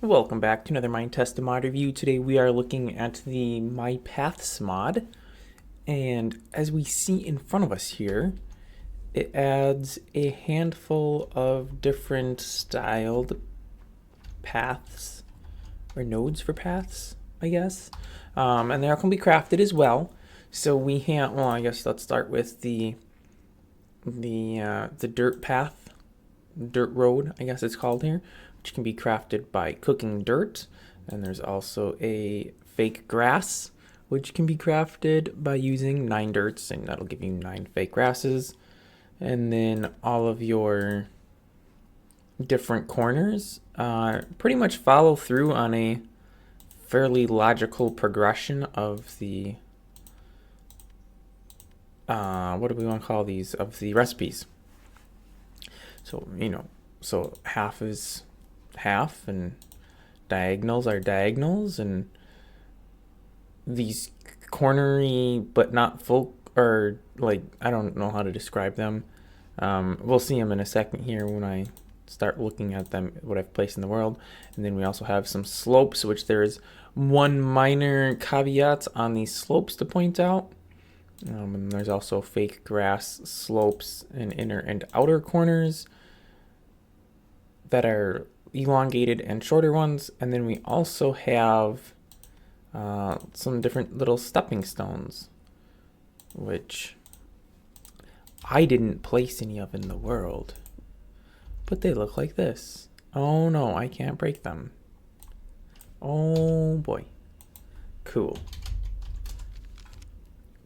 Welcome back to another Minetest mod review. Today we are looking at the Mypaths mod, and as we see in front of us here, it adds a handful of different styled paths, or nodes for paths, I guess, and they all can be crafted as well. So we have, well, I guess let's start with the dirt path, dirt road, I guess it's called here, which can be crafted by cooking dirt. And there's also a fake grass, which can be crafted by using 9 dirts, and that'll give you 9 fake grasses. And then all of your different corners pretty much follow through on a fairly logical progression of the what do we want to call these, of the recipes. So, so half is half and diagonals are diagonals, and these cornery but not full, or like, I don't know how to describe them. We'll see them in a second here when I start looking at them, what I've placed in the world. And then we also have some slopes, which there's one minor caveat on these slopes to point out. And there's also fake grass slopes in inner and outer corners that are elongated and shorter ones. And then we also have some different little stepping stones, which I didn't place any of in the world, but they look like this. Oh no, I can't break them. Oh boy. Cool.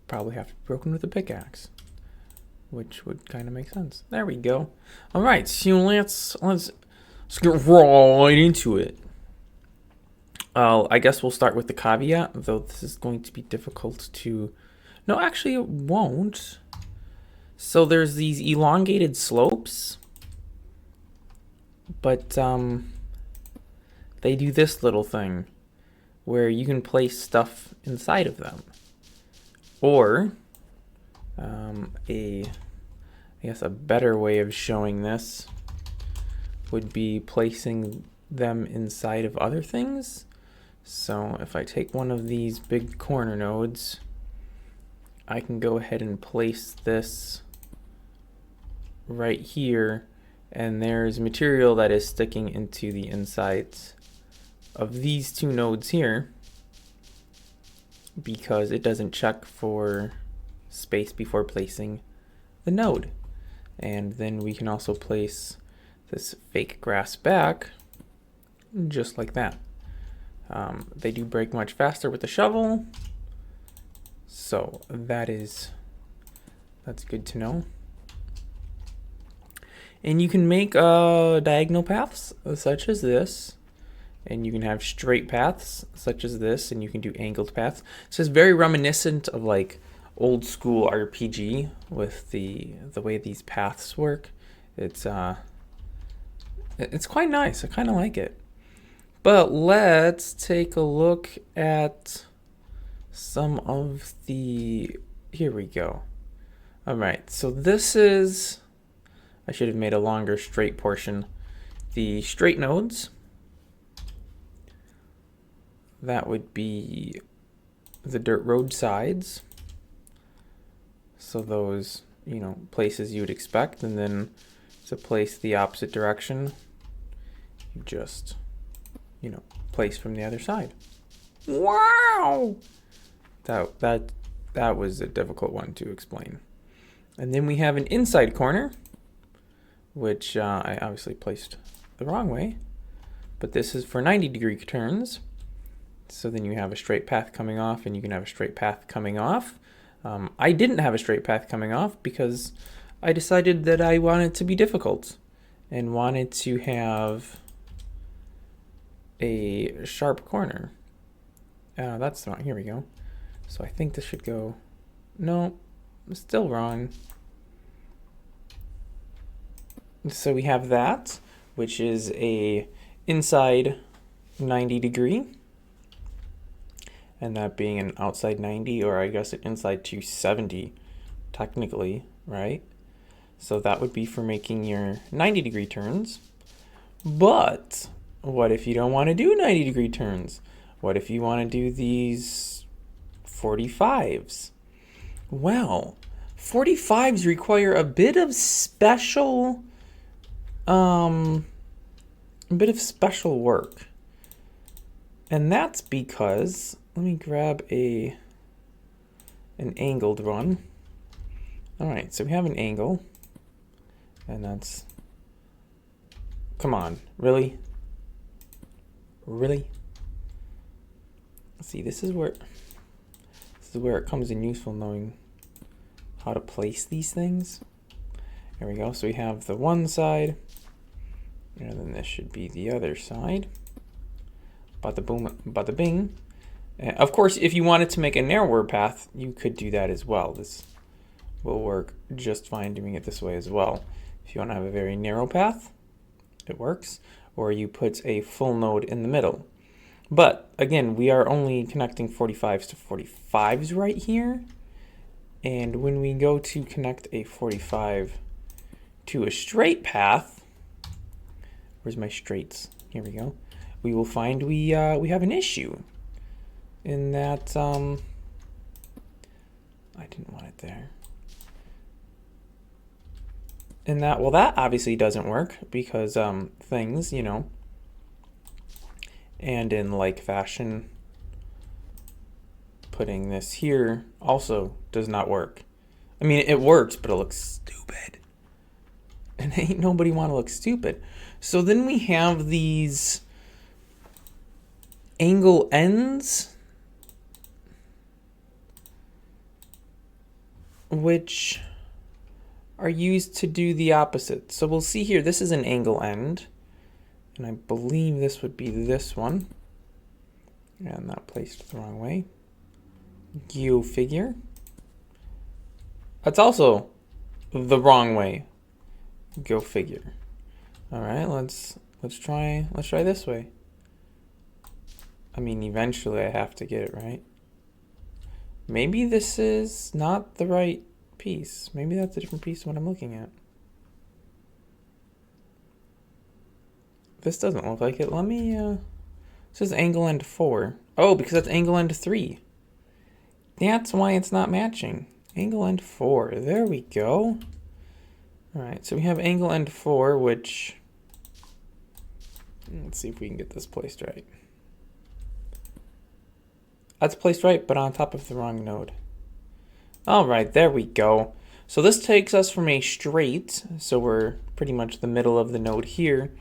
Probably have to be broken with a pickaxe, which would kind of make sense. There we go. All right, so let's get right into it. I guess we'll start with the caveat, though this is going to be difficult to... No, actually it won't. So there's these elongated slopes, but they do this little thing where you can place stuff inside of them. Or I guess a better way of showing this would be placing them inside of other things. So if I take one of these big corner nodes, I can go ahead and place this right here, and there's material that is sticking into the insides of these two nodes here, because it doesn't check for space before placing the node. And then we can also place this fake grass back just like that. They do break much faster with the shovel, so that's good to know. And you can make diagonal paths such as this, and you can have straight paths such as this, and you can do angled paths. So it's very reminiscent of like old school RPG with the way these paths work. It's quite nice. I kind of like it. But let's take a look at some of the... Here we go. All right, so this is... I should have made a longer straight portion. The straight nodes, that would be the dirt road sides. So those, places you would expect. And then to place the opposite direction, you just, place from the other side. Wow! That was a difficult one to explain. And then we have an inside corner, which I obviously placed the wrong way. But this is for 90-degree turns. So then you have a straight path coming off, and you can have a straight path coming off. I didn't have a straight path coming off because I decided that I wanted to be difficult and wanted to have a sharp corner. That's wrong. Here we go. So I think this should go... No, I'm still wrong. So we have that, which is a inside 90-degree. And that being an outside 90, or I guess an inside 270, technically, right? So that would be for making your 90-degree turns. But What if you don't want to do 90-degree turns? What if you want to do these 45s? Well, 45s require a bit of special work. And that's because, let me grab an angled one. All right, so we have an angle, and that's, come on, really? Really? See, this is where it comes in useful knowing how to place these things. There we go. So we have the one side, and then this should be the other side. Bada boom, bada bing. Of course, if you wanted to make a narrower path, you could do that as well. This will work just fine doing it this way as well. If you want to have a very narrow path, it works. Or you put a full node in the middle. But again, we are only connecting 45s to 45s right here. And when we go to connect a 45 to a straight path, where's my straights? Here we go. We will find we have an issue in that I didn't want it there. And that, well, that obviously doesn't work because things, you know, and in like fashion, putting this here also does not work. I mean, it works, but it looks stupid. And ain't nobody want to look stupid. So then we have these angle ends, which are used to do the opposite. So we'll see here, this is an angle end, and I believe this would be this one. And that placed the wrong way. Go figure. That's also the wrong way. Go figure. All right, let's try this way. I mean, eventually I have to get it right. Maybe this is not the right piece. Maybe that's a different piece of what I'm looking at. This doesn't look like it. Let me, this is angle end 4. Oh, because that's angle end 3. That's why it's not matching. Angle end 4, there we go. All right, so we have angle end 4, which, let's see if we can get this placed right. That's placed right, but on top of the wrong node. All right, there we go. So this takes us from a straight, so we're pretty much the middle of the node here,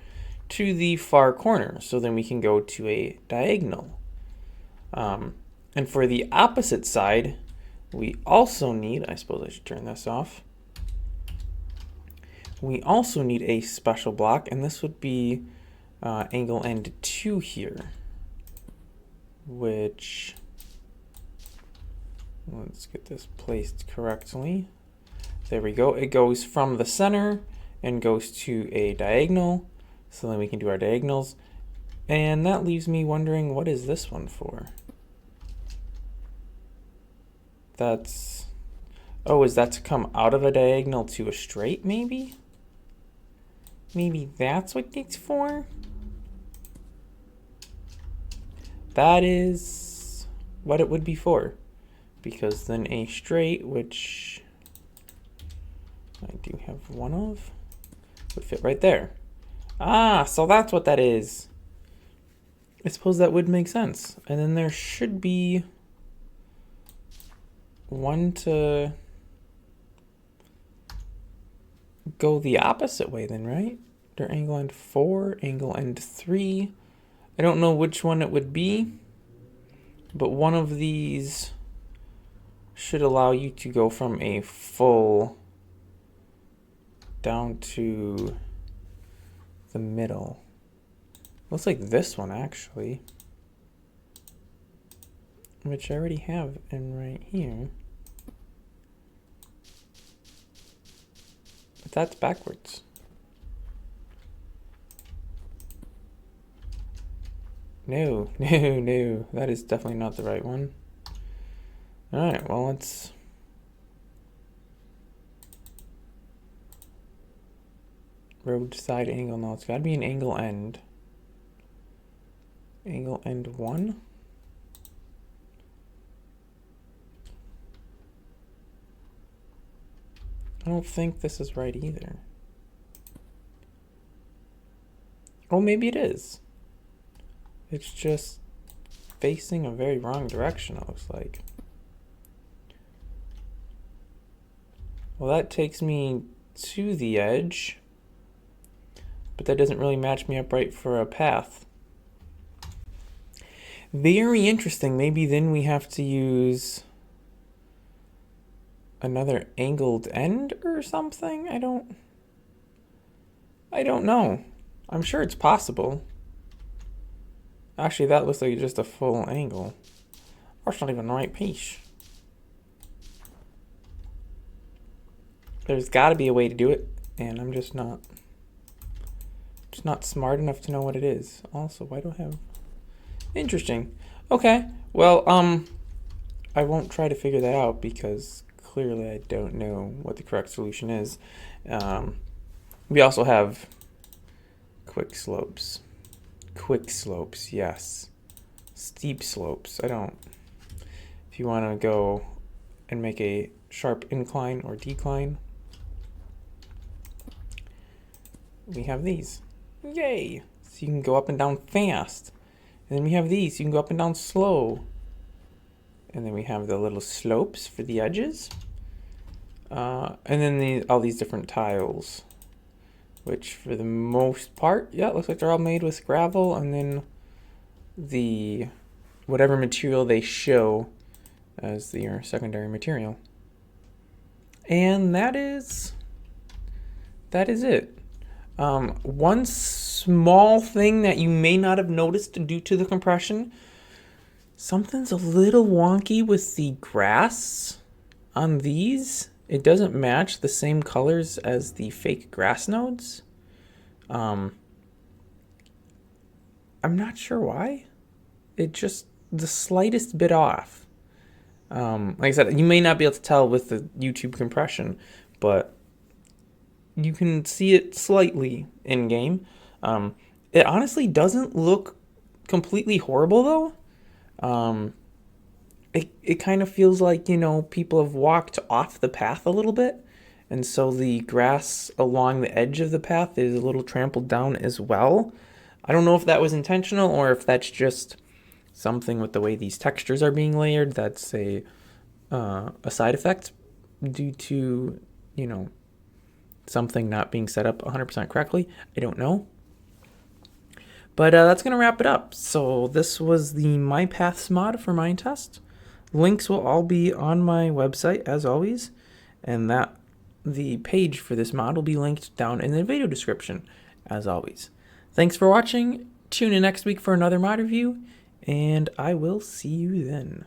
to the far corner. So then we can go to a diagonal. And for the opposite side, we also need, I suppose I should turn this off. We also need a special block, and this would be angle end 2 here, which, let's get this placed correctly. There we go. It goes from the center and goes to a diagonal. So then we can do our diagonals. And that leaves me wondering, what is this one for? That's, oh, is that to come out of a diagonal to a straight, maybe? Maybe that's what it's for? That is what it would be for. Because then a straight, which I do have one of, would fit right there. Ah, so that's what that is. I suppose that would make sense. And then there should be one to go the opposite way then, right? They're angle end 4, angle end 3. I don't know which one it would be, but one of these should allow you to go from a full down to the middle. Looks like this one actually, which I already have in right here. But that's backwards. No, no, no, that is definitely not the right one. All right, well, let's roadside angle. No, it's got to be an angle end. Angle end 1. I don't think this is right either. Oh, maybe it is. It's just facing a very wrong direction, it looks like. Well, that takes me to the edge, but that doesn't really match me up right for a path. Very interesting. Maybe then we have to use another angled end or something? I don't know. I'm sure it's possible. Actually, that looks like just a full angle. That's not even the right piece. There's got to be a way to do it, and I'm just not smart enough to know what it is. Also, why do I have... Interesting. Okay, well, I won't try to figure that out because clearly I don't know what the correct solution is. We also have quick slopes. Quick slopes, yes. Steep slopes, I don't. If you want to go and make a sharp incline or decline, we have these. Yay! So you can go up and down fast. And then we have these, you can go up and down slow. And then we have the little slopes for the edges. And then all these different tiles, which for the most part, yeah, it looks like they're all made with gravel, and then the whatever material they show as their secondary material. And that is it. One small thing that you may not have noticed due to the compression, something's a little wonky with the grass on these. It doesn't match the same colors as the fake grass nodes. I'm not sure why. It just the slightest bit off. Like I said, you may not be able to tell with the YouTube compression, but you can see it slightly in game. It honestly doesn't look completely horrible though. It kind of feels like, people have walked off the path a little bit, and so the grass along the edge of the path is a little trampled down as well. I don't know if that was intentional or if that's just something with the way these textures are being layered that's a side effect due to, something not being set up 100% correctly. I don't know. But that's going to wrap it up. So this was the Mypaths mod for Minetest. Links will all be on my website, as always, and the page for this mod will be linked down in the video description, as always. Thanks for watching. Tune in next week for another mod review, and I will see you then.